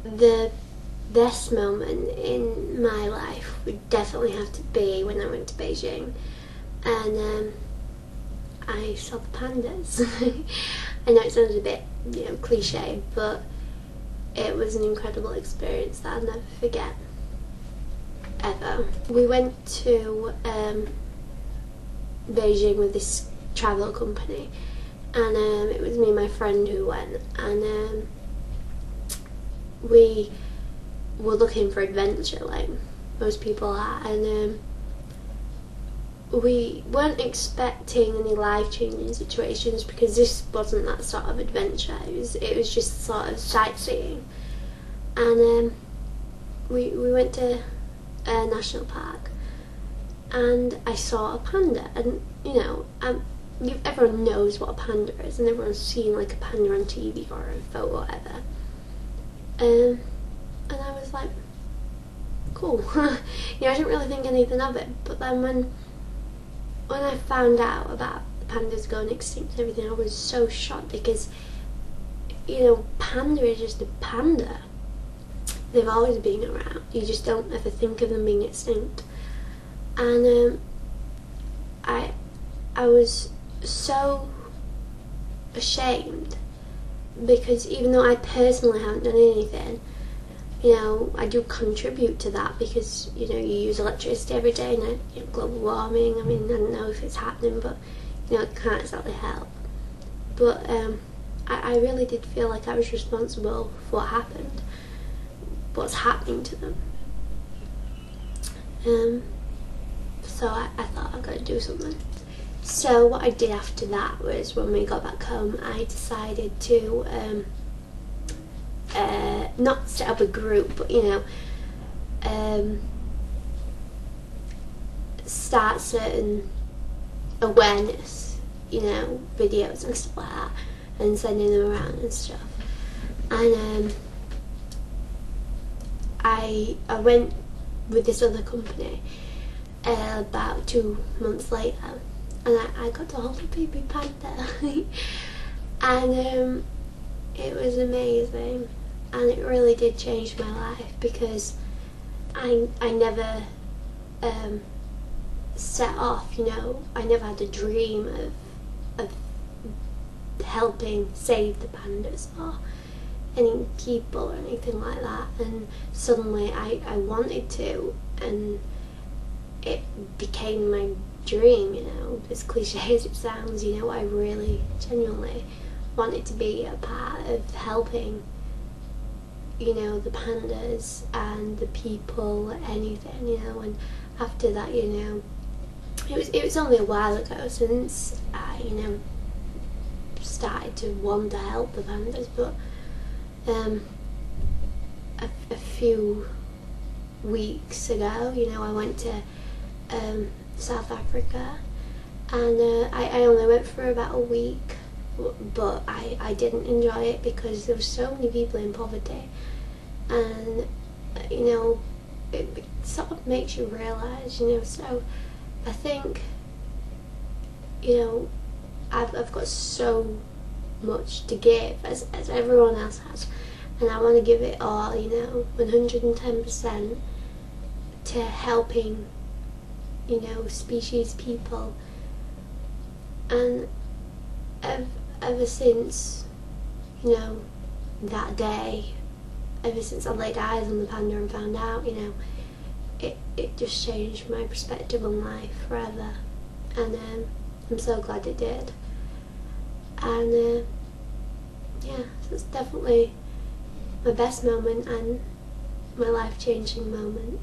The best moment in my life would definitely have to be when I went to Beijing and I saw the pandas. I know it sounds a bit, cliche, but it was an incredible experience that I'll never forget, ever. We went to Beijing with this travel company, and it was me and my friend who went, and we were looking for adventure like most people are, and we weren't expecting any life-changing situations because this wasn't that sort of adventure. It was just sort of sightseeing, and we went to a national park, and I saw a panda, and everyone knows what a panda is, and everyone's seen like a panda on TV or a photo or whatever. And I was like, cool. I didn't really think anything of it, but then when I found out about the pandas going extinct and everything, I was so shocked because, panda is just a panda. They've always been around. You just don't ever think of them being extinct. And I was so ashamed because even though I personally haven't done anything, I do contribute to that because, you use electricity every day and global warming, I don't know if it's happening, but, it can't exactly help. But I really did feel like I was responsible for what happened, what's happening to them. So I thought I've got to do something. So what I did after that was when we got back home, I decided to not set up a group, but start certain awareness, videos and stuff like that, and sending them around and stuff. And I went with this other company about 2 months later, and I got to hold a baby panda, and it was amazing, and it really did change my life because I never set off, I never had a dream of helping save the pandas or any people or anything like that, and suddenly I wanted to, and it became my dream, as cliche as it sounds. I really genuinely wanted to be a part of helping, the pandas and the people, anything, and after that, it was only a while ago since I, started to want to help the pandas, but a few weeks ago, I went to South Africa, and I only went for about a week, but I didn't enjoy it because there were so many people in poverty, and it sort of makes you realise, so I think, I've got so much to give, as everyone else has, and I want to give it all, 110% to helping, species people. And ever since, that day, ever since I laid eyes on the panda and found out, it just changed my perspective on life forever, and I'm so glad it did. And yeah, so it's definitely my best moment and my life-changing moment.